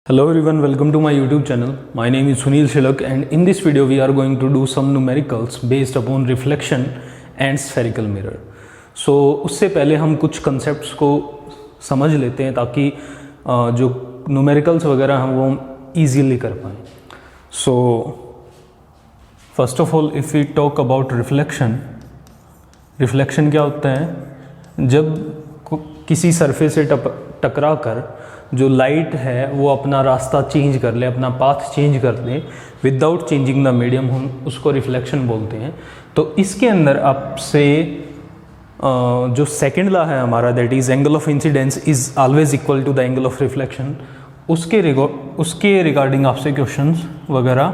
Hello everyone, welcome to my YouTube channel. My name is Sunil Shilak and in this video we are going to do some numericals based upon reflection and spherical mirror. So उससे पहले हम कुछ concepts को समझ लेते हैं ताकि जो numericals वगैरह हैं वो हम easily कर पाएँ. So first of all if we talk about reflection क्या होता है? जब किसी सरफेस से टकरा कर जो लाइट है वो अपना रास्ता चेंज कर ले, अपना पाथ चेंज कर ले विदाउट चेंजिंग द मीडियम, हम उसको रिफ्लेक्शन बोलते हैं. तो इसके अंदर आपसे जो सेकंड लॉ है हमारा, that is angle of incidence is always equal to the angle of reflection, उसके रिगार्डिंग आपसे क्वेश्चंस वगैरह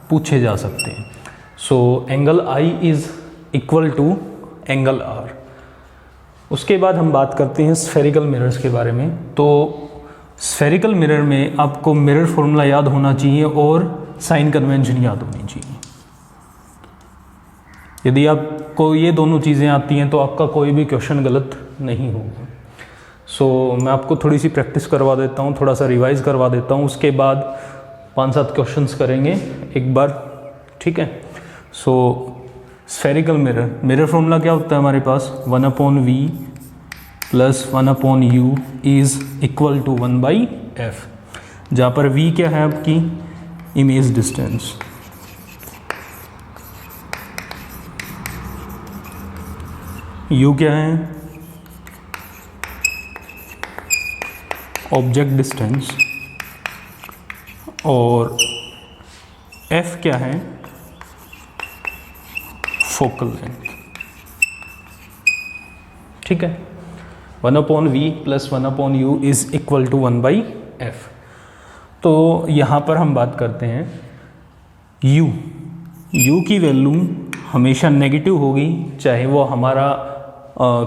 पूछे जा सकते हैं. So angle I is equal to angle R. उसके बाद हम बात करते हैं स्फेरिकल मिरर्स के बारे में. तो स्फेरिकल मिरर में आपको मिरर फॉर्मूला याद होना चाहिए और साइन कन्वेंशन याद होनी चाहिए. यदि आपको ये दोनों चीज़ें आती हैं तो आपका कोई भी क्वेश्चन गलत नहीं होगा. सो मैं आपको थोड़ी सी प्रैक्टिस करवा देता हूँ, थोड़ा सा रिवाइज करवा देता हूँ, उसके बाद 5-7 क्वेश्चंस करेंगे एक बार, ठीक है. सो स्फेरिकल मिरर फॉर्मूला क्या होता है हमारे पास? 1/v plus 1/u is equal to 1/f, जहाँ पर v क्या है आपकी इमेज डिस्टेंस, u क्या है ऑब्जेक्ट डिस्टेंस, और f क्या है फोकल लेंथ. ठीक है. 1/v plus 1/u is equal to 1/f. तो यहाँ पर हम बात करते हैं u की वैल्यू हमेशा नेगेटिव होगी, चाहे वो हमारा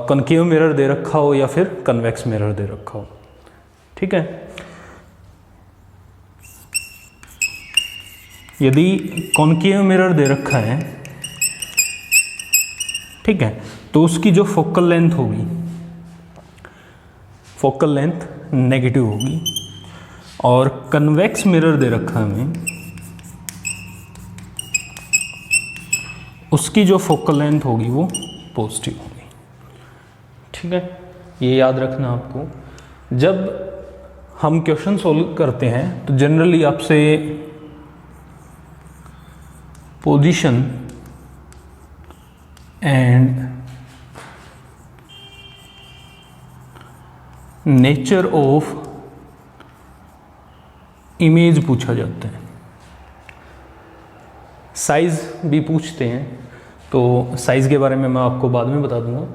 कॉन्केव मिरर दे रखा हो या फिर कन्वेक्स मिरर दे रखा हो. ठीक है. यदि कॉन्केव मिरर दे रखा है, ठीक है, तो उसकी जो फोकल लेंथ होगी, फोकल लेंथ नेगेटिव होगी, और कन्वेक्स मिरर दे रखा है हमें, उसकी जो फोकल लेंथ होगी वो पॉजिटिव होगी. ठीक है, ये याद रखना आपको. जब हम क्वेश्चन सोल्व करते हैं तो जनरली आपसे position and nature of image पूछा जाता है. साइज़ भी पूछते हैं, तो साइज़ के बारे में मैं आपको बाद में बता दूंगा.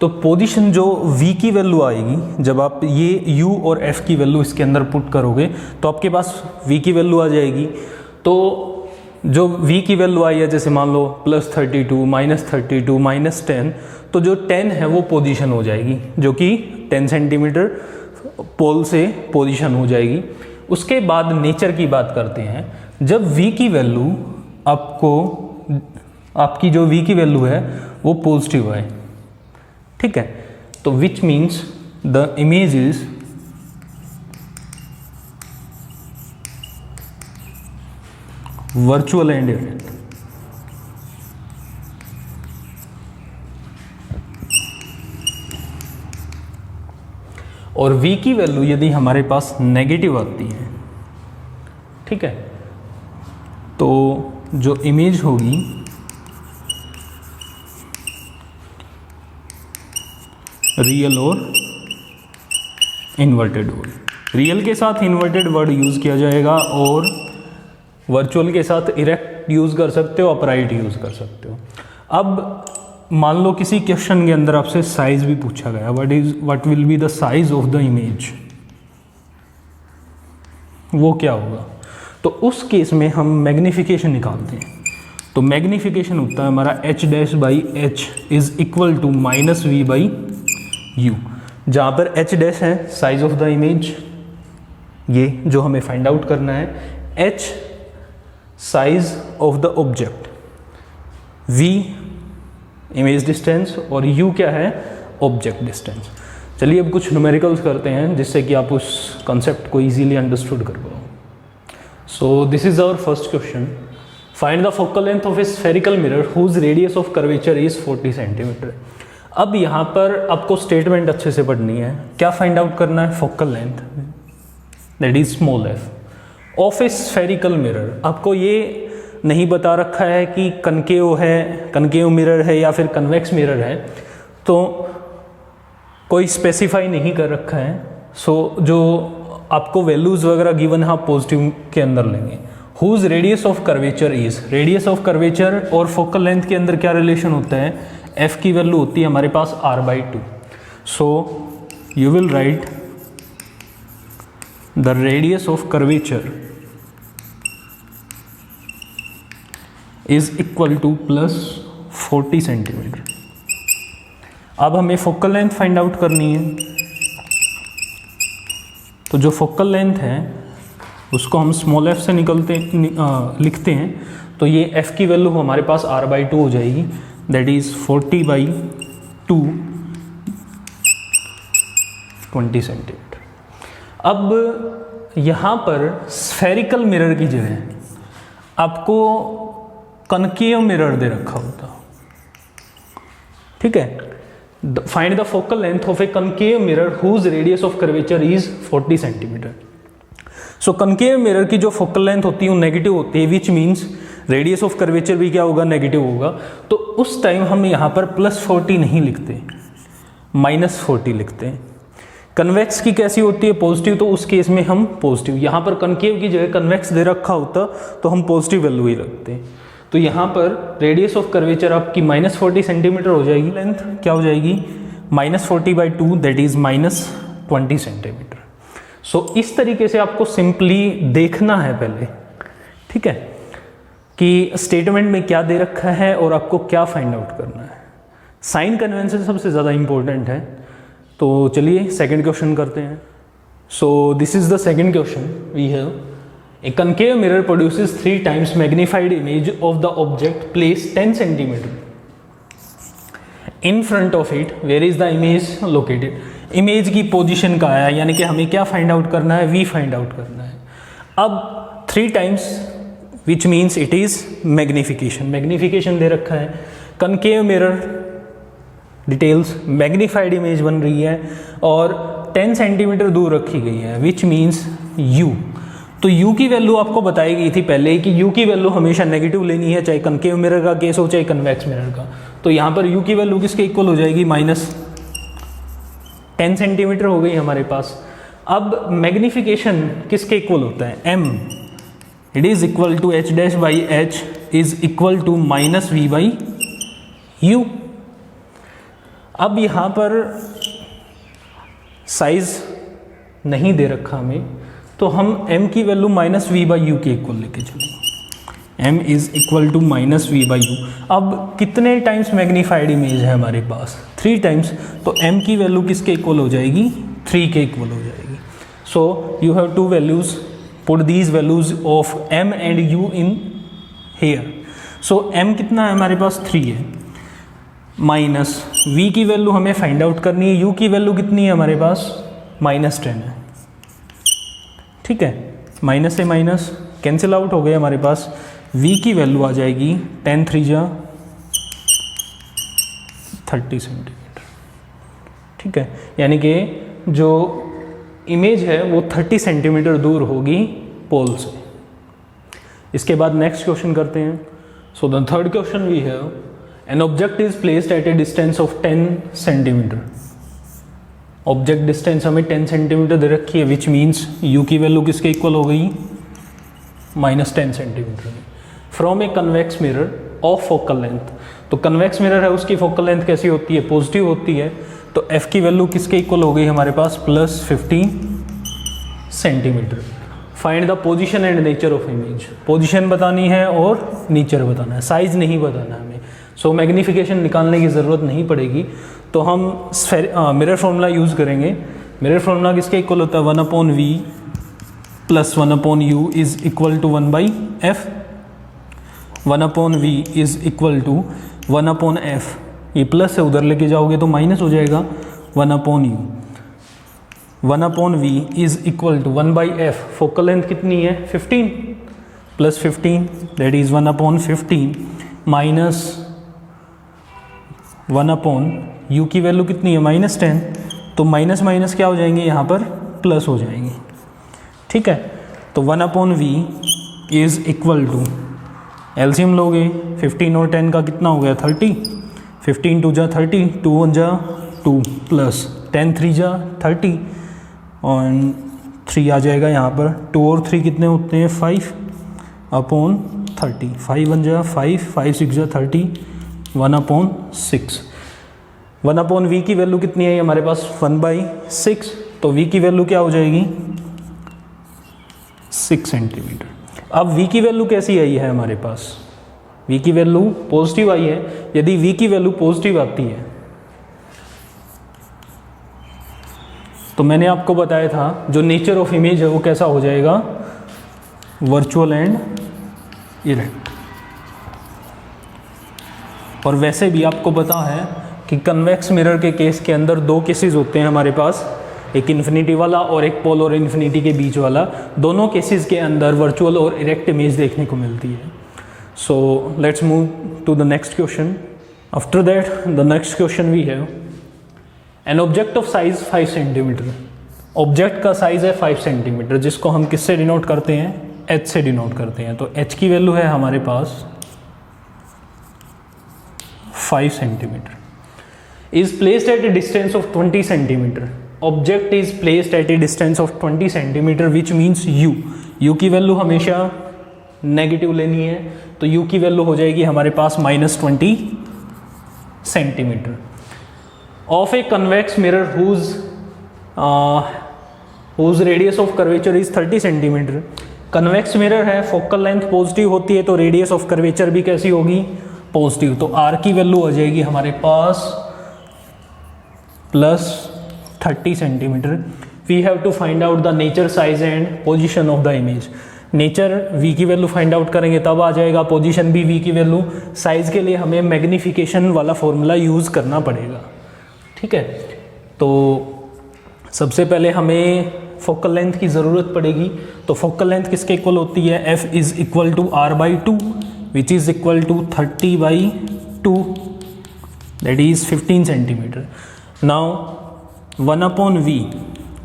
तो पोजीशन जो v की वैल्यू आएगी, जब आप ये u और f की वैल्यू इसके अंदर पुट करोगे तो आपके पास v की वैल्यू आ जाएगी. तो जो v की वैल्यू आई है, जैसे मान लो +32, -32, -10, तो जो 10 है वो पोजीशन हो जाएगी, जो कि 10 सेंटीमीटर पोल से पोजीशन हो जाएगी. उसके बाद नेचर की बात करते हैं. जब v की वैल्यू आपकी जो v की वैल्यू है वो पॉजिटिव है, ठीक है, तो which means the image is virtual and real. और v की वैल्यू यदि हमारे पास नेगेटिव आती है, ठीक है, तो जो इमेज होगी रियल और इन्वर्टेड वर्ड. रियल के साथ इन्वर्टेड वर्ड यूज़ किया जाएगा और वर्चुअल के साथ इरेक्ट यूज़ कर सकते हो, अपराइट यूज़ कर सकते हो. अब मान लो किसी क्वेश्चन के अंदर आपसे साइज भी पूछा गया, what will be the size of the image, वो क्या होगा? तो उस केस में हम मैग्नीफिकेशन निकालते हैं. तो मैग्नीफिकेशन होता है हमारा h'/h is equal to -v/u, जहाँ पर h' है साइज ऑफ द इमेज, ये जो हमें फाइंड आउट करना है, h size of the object, v image distance, और u क्या है ऑब्जेक्ट डिस्टेंस. चलिए अब कुछ न्यूमेरिकल्स करते हैं जिससे कि आप उस कॉन्सेप्ट को इजीली अंडरस्टूड कर पाओ. So this is our first question. Find the focal length of a spherical mirror whose radius of curvature is 40 centimetre. अब यहाँ पर आपको स्टेटमेंट अच्छे से पढ़नी है. क्या फाइंड आउट करना है? Focal length that is small F of A spherical mirror. आपको ये नहीं बता रखा है कि कनकेव है, कनकेव मिरर है या फिर कन्वेक्स मिरर है, तो कोई स्पेसिफाई नहीं कर रखा है. सो जो आपको वैल्यूज़ वगैरह गिवन है आप पॉजिटिव के अंदर लेंगे. Whose radius of curvature is, radius of curvature और फोकल लेंथ के अंदर क्या रिलेशन होता है? एफ की वैल्यू होती है हमारे पास r/2. So you will write the radius of curvature is equal two plus 40 centimetre. अब हमें फोकल लेंथ फाइंड आउट करनी है. तो जो फोकल लेंथ है उसको हम स्मॉल एफ से लिखते हैं. तो ये एफ की वैल्यू हमारे पास r/2 हो जाएगी, दैट इज 40/2 20 सेंटीमीटर. अब यहाँ पर स्फेरिकल मिरर की जगह आपको कनकेव मिरर दे रखा होता. ठीक है. Find the focal length of a concave mirror whose radius of curvature is 40 centimetre. So concave mirror की जो फोकल लेंथ होती है वो नेगेटिव होती है, which means radius of curvature भी क्या होगा? नेगेटिव होगा. तो उस टाइम हम यहाँ पर +40 नहीं लिखते, -40 लिखते हैं. कन्वेक्स की कैसी होती है? पॉजिटिव. तो उस केस में हम पॉजिटिव, यहाँ पर कनकेव की जगह कन्वेक्स दे रखा होता तो हम पॉजिटिव वैल्यू ही रखते हैं. तो यहाँ पर रेडियस ऑफ कर्वेचर आपकी -40 सेंटीमीटर हो जाएगी. लेंथ क्या हो जाएगी? -40/2 दैट इज -20 सेंटीमीटर. सो इस तरीके से आपको सिंपली देखना है पहले, ठीक है, कि स्टेटमेंट में क्या दे रखा है और आपको क्या फाइंड आउट करना है. साइन कन्वेंशन सबसे ज़्यादा इंपॉर्टेंट है. तो चलिए सेकंड क्वेश्चन करते हैं. So this is the second question we have. A concave mirror produces 3 times magnified image of the object placed 10 centimeter in front of it. Where is the image located? Image की position का है, यानी कि हमें क्या find out करना है? We find out करना है. अब 3 times which means it is magnification. Magnification दे रखा है. Concave mirror details, magnified image बन रही है और 10 सेंटीमीटर दूर रखी गई है, विच मीन्स यू. तो u की वैल्यू आपको बताई गई थी पहले ही कि u की वैल्यू हमेशा नेगेटिव लेनी है, चाहे कनकेव मिरर का केस हो चाहे कन्वेक्स मिरर का. तो यहाँ पर u की वैल्यू किसके इक्वल हो जाएगी? -10 सेंटीमीटर हो गई हमारे पास. अब मैग्निफिकेशन किसके इक्वल होता है? m. It is equal to h'/h is equal to -v/u. अब यहाँ पर साइज नहीं दे रखा हमें, तो हम m की वैल्यू -v/u के इक्वल लेके चलेंगे. m is equal to -v/u. अब कितने टाइम्स मैग्नीफाइड इमेज है हमारे पास? 3 टाइम्स. तो m की वैल्यू किसके इक्वल हो जाएगी? 3 के इक्वल हो जाएगी. So you have 2 values, put these values of m and u in here. So m कितना है हमारे पास? 3 है. माइनस v की वैल्यू हमें फाइंड आउट करनी है. u की वैल्यू कितनी है हमारे पास? -10 है. ठीक है. माइनस से माइनस कैंसिल आउट हो गए हमारे पास. v की वैल्यू आ जाएगी 10 3 जा 30 सेंटीमीटर. ठीक है. यानी कि जो इमेज है वो 30 सेंटीमीटर दूर होगी पोल से. इसके बाद नेक्स्ट क्वेश्चन करते हैं. So the third question we have, an object is placed at a distance of 10 centimetre. Object distance हमें 10 सेंटीमीटर दे रखी है, विच मीन्स u की वैल्यू किसके इक्वल हो गई? -10 centimetre. From a convex mirror of focal length. तो convex mirror है, उसकी फोकल लेंथ कैसी होती है? पॉजिटिव होती है. तो f की वैल्यू किसके इक्वल हो गई हमारे पास? +15 centimetre. Find the position and nature of image. Position बतानी है और नेचर बताना है, साइज नहीं बताना है हमें. सो मैग्नीफिकेशन निकालने की ज़रूरत नहीं पड़ेगी. तो हम मिरर फॉर्मूला यूज़ करेंगे. मिरर फॉर्मूला किसके इक्वल होता है? 1/v + 1/u is equal to 1/f. 1/v is equal to 1/f. ये प्लस है, उधर लेके जाओगे तो माइनस हो जाएगा 1/u. 1/v is equal to 1/f, focal length कितनी है 15 plus 15 that is 1/15 minus 1/u की वैल्यू कितनी है -10, तो माइनस माइनस क्या हो जाएंगे यहाँ पर प्लस हो जाएंगे, ठीक है। तो 1/v is equal to, LCM लोगे 15 और 10 का कितना हो गया 30, 15 2 जा 30, 2 1 जा 2 प्लस 10 3 जा 30 और 3 आ जाएगा यहाँ पर, 2 और 3 कितने होते हैं 5/30, 5 1 जा 5, 5 6 जा 30, 1/6। 1/v की वैल्यू कितनी है हमारे पास 1/6, तो v की वैल्यू क्या हो जाएगी 6 सेंटीमीटर। अब v की वैल्यू कैसी आई है हमारे पास, v की वैल्यू पॉजिटिव आई है। यदि v की वैल्यू पॉजिटिव आती है तो मैंने आपको बताया था जो नेचर ऑफ इमेज है वो कैसा हो जाएगा, वर्चुअल एंड इरेक्ट। और वैसे भी आपको पता है कि कन्वेक्स मिरर के केस के अंदर 2 केसेस होते हैं हमारे पास, एक इन्फिनिटी वाला और एक पोल और इन्फिनिटी के बीच वाला। दोनों केसेस के अंदर वर्चुअल और इरेक्ट इमेज देखने को मिलती है। So let's move to the next question. After that the next question we have an object of size 5 centimetre. Object का साइज है 5 सेंटीमीटर, जिसको हम किससे डिनोट करते हैं, h से डिनोट करते हैं। तो h की वैल्यू है हमारे पास 5 centimetre. Is placed at a distance of 20 centimetre. Object is placed at a distance of 20 centimetre which means u। u की वैल्यू हमेशा नेगेटिव लेनी है, तो u की वैल्यू हो जाएगी हमारे पास -20 centimetre. Of A convex mirror whose radius of curvature is 30 centimetre. Convex mirror है, फोकल लेंथ पॉजिटिव होती है तो रेडियस ऑफ कर्वेचर भी कैसी होगी, पॉजिटिव। तो r की वैल्यू आ जाएगी हमारे पास +30 centimetre. We have to find out the nature, size and position of the image. Nature v की वैल्यू फाइंड आउट करेंगे तब आ जाएगा, पोजीशन भी v की वैल्यू। साइज के लिए हमें मैग्नीफिकेशन वाला फॉर्मूला यूज़ करना पड़ेगा, ठीक है। तो सबसे पहले हमें फोकल लेंथ की ज़रूरत पड़ेगी। तो फोकल लेंथ किसके इक्वल होती है, f is equal to r/2 which is equal to 30/2 that is 15 centimetre. Now 1/v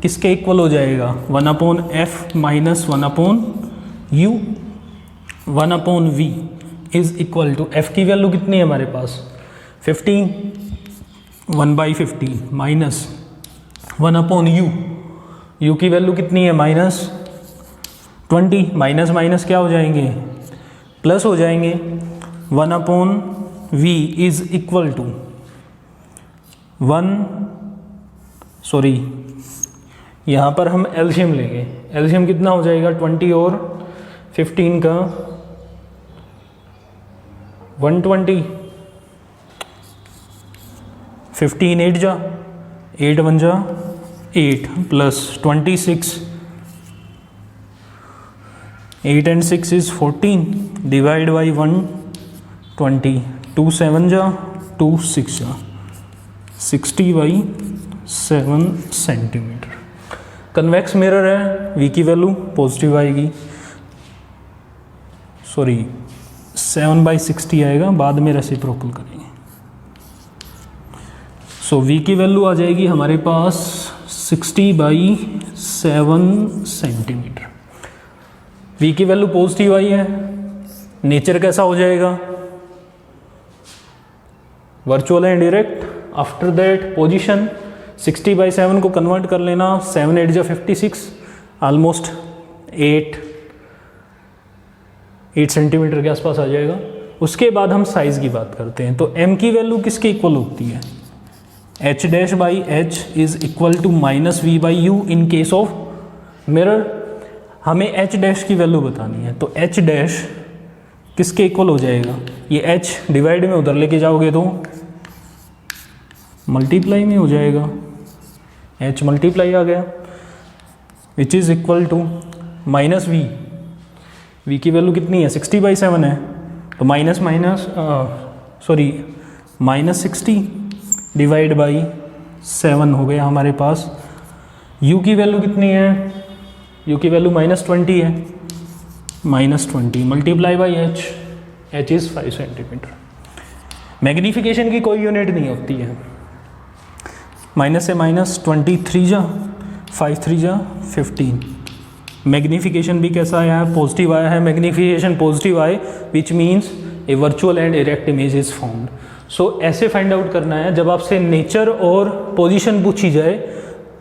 किसके इक्वल हो जाएगा, 1/f minus 1/u। 1/v is equal to, f की वैल्यू कितनी है हमारे पास 15, 1/15 माइनस 1/u। u की वैल्यू कितनी है -20, माइनस माइनस क्या हो जाएंगे, प्लस हो जाएंगे। 1/v इज इक्वल टू यहाँ पर हम एलसीएम लेंगे। एलसीएम कितना हो जाएगा, 20 और 15 का 120, 15 8 जा 8 1 जा 8 plus 26, 8 and 6 is 14 divide by 120, 2 7 जा 2 6 जा 60/7 सेंटीमीटर। कन्वेक्स मिरर है, v की वैल्यू पॉजिटिव आएगी, 7/60 आएगा, बाद में रेसिप्रोकल करेंगे। सो v की वैल्यू आ जाएगी हमारे पास 60/7 सेंटीमीटर। v की वैल्यू पॉजिटिव आई है, नेचर कैसा हो जाएगा, virtual and direct. After that position 60/7 को कन्वर्ट कर लेना, 7 8 जा 56, ऑलमोस्ट 8 सेंटीमीटर के आसपास आ जाएगा। उसके बाद हम साइज़ की बात करते हैं। तो m की वैल्यू किसके इक्वल होती है, h'/h is equal to -v/u in case of mirror. हमें h' की वैल्यू बतानी है, तो h' किसके इक्वल हो जाएगा, ये h डिवाइड में उधर लेके जाओगे तो मल्टीप्लाई में हो जाएगा, h मल्टीप्लाई आ गया, which is equal to -v। v की वैल्यू कितनी है 60/7 है, तो -60 डिवाइड बाई 7 हो गया हमारे पास u की वैल्यू कितनी है, u की वैल्यू -20 है, -20 multiply by h, h is 5 centimetre. Magnification की कोई यूनिट नहीं होती है, माइनस से माइनस 23 जा 5 3 जा 15। मैग्नीफिकेशन भी कैसा आया है, पॉजिटिव आया है, मैग्नीफिकेशन पॉजिटिव आए which means a virtual and erect image is found. So ऐसे फाइंड आउट करना है, जब आपसे नेचर और पोजीशन पूछी जाए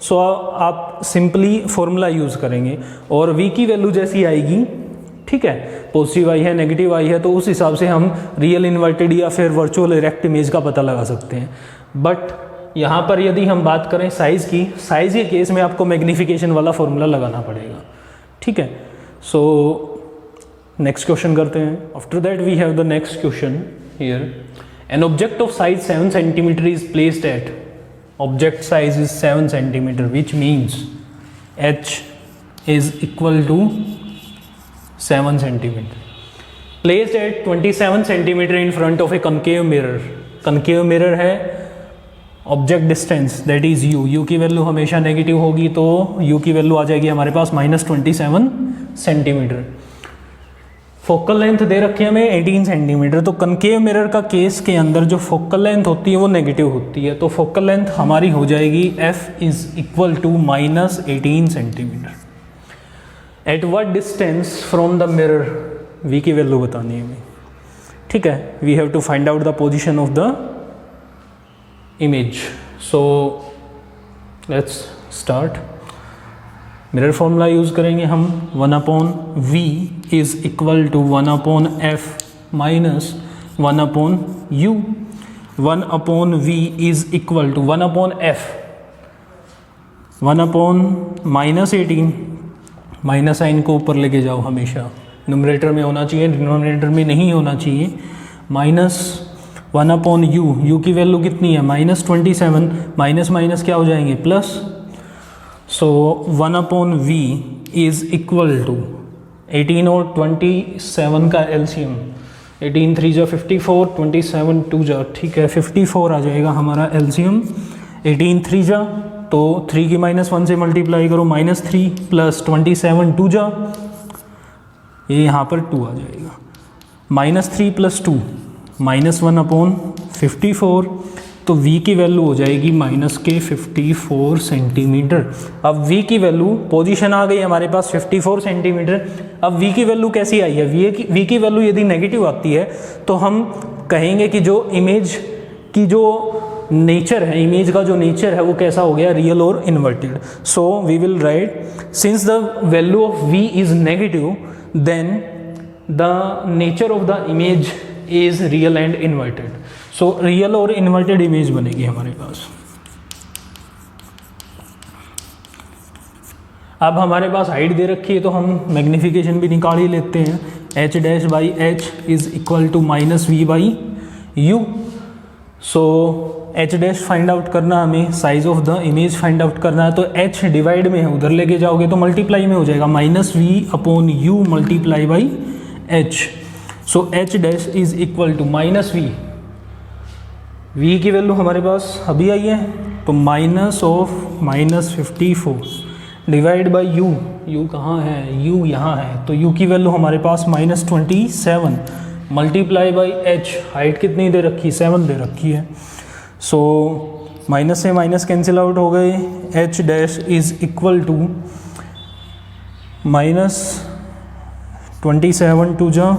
सो आप सिंपली फॉर्मूला यूज़ करेंगे और v की वैल्यू जैसी आएगी, ठीक है, पॉजिटिव आई है नेगेटिव आई है, तो उस हिसाब से हम रियल इन्वर्टेड या फिर वर्चुअल इरेक्ट इमेज का पता लगा सकते हैं। बट यहाँ पर यदि हम बात करें साइज़ की, साइज़ के केस में आपको मैग्नीफिकेशन वाला फॉर्मूला लगाना पड़ेगा, ठीक है। सो नेक्स्ट क्वेश्चन करते हैं। After that we have the next question here, an object of size 7 centimetre is placed at, object size is 7 centimetre which means h is equal to 7 centimetre, placed at 27 centimetre in front of a concave mirror. Concave mirror है, object distance that is u की value हमेशा negative होगी, तो u की value आ जाएगी हमारे पास -27 सेंटीमीटर। फोकल लेंथ दे रखी है हमें 18 सेंटीमीटर, तो कनकेव मिरर का केस के अंदर जो फोकल लेंथ होती है वो नेगेटिव होती है, तो फोकल लेंथ हमारी हो जाएगी f is equal to -18 centimetre. At what distance from the mirror, v की वैल्यू बतानी है हमें, ठीक है। We have to find out the position of the image. So let's start. Mirror formula use करेंगे हम, 1/v is equal to 1/f minus 1/u। 1/v is equal to 1/f, 1/-18, minus sign को ऊपर लेके जाओ, हमेशा न्यूमरेटर में होना चाहिए, डिनोमिनेटर में नहीं होना चाहिए। माइनस 1/u, u की वैल्यू कितनी है -27, माइनस माइनस क्या हो जाएंगे plus, so 1/v is equal to 18 और 27 का एलसीएम, 18 3 जा 54, 27 2 जा, ठीक है 54 आ जाएगा हमारा एलसीएम। 18 3 जा, तो 3 की -1 से मल्टीप्लाई करो, -3 प्लस 27 2 जा, ये यहाँ पर 2 आ जाएगा, -3 प्लस 2 -1/54, तो v की वैल्यू हो जाएगी -54 सेंटीमीटर। अब v की वैल्यू, पोजीशन आ गई हमारे पास 54 सेंटीमीटर। अब v की वैल्यू कैसी आई है, v की वैल्यू यदि नेगेटिव आती है तो हम कहेंगे कि जो इमेज की जो नेचर है, इमेज का जो नेचर है वो कैसा हो गया, रियल और inverted. So we will write, since the value of v is negative then the nature of the image is real and inverted. So real और इन्वर्टेड इमेज बनेगी हमारे पास। अब हमारे पास हाइट दे रखी है तो हम मैग्नीफिकेशन भी निकाल ही लेते हैं। h dash by h is equal to -v/u। So h dash find out करना हमें, size of the image find out करना है, तो h डिवाइड में है, उधर लेके जाओगे तो मल्टीप्लाई में हो जाएगा, -v/u multiply by h। So h dash is equal to -v, v की वैल्यू हमारे पास अभी आई है, तो -54 डिवाइड बाई u, u कहाँ है, u यहाँ है, तो u की वैल्यू हमारे पास -27 मल्टीप्लाई बाई h, हाइट कितनी दे रखी, 7 दे रखी है। सो माइनस से माइनस कैंसिल आउट हो गए, h dash is equal to -27 2 जा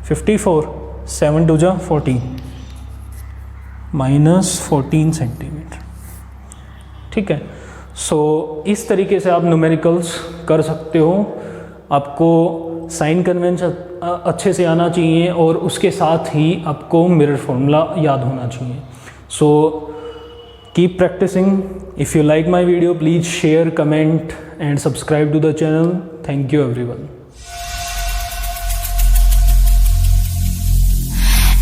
54, 7 2 जा 40, -14 सेंटीमीटर, ठीक है। सो इस तरीके से आप न्यूमेरिकल्स कर सकते हो। आपको साइन कन्वेंशन अच्छे से आना चाहिए और उसके साथ ही आपको मिरर फॉर्मूला याद होना चाहिए। So keep practicing. If you like my video please share, comment and subscribe to the channel. Thank you everyone.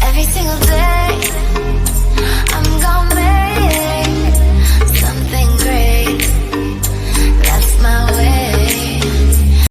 Every single day I'm gonna make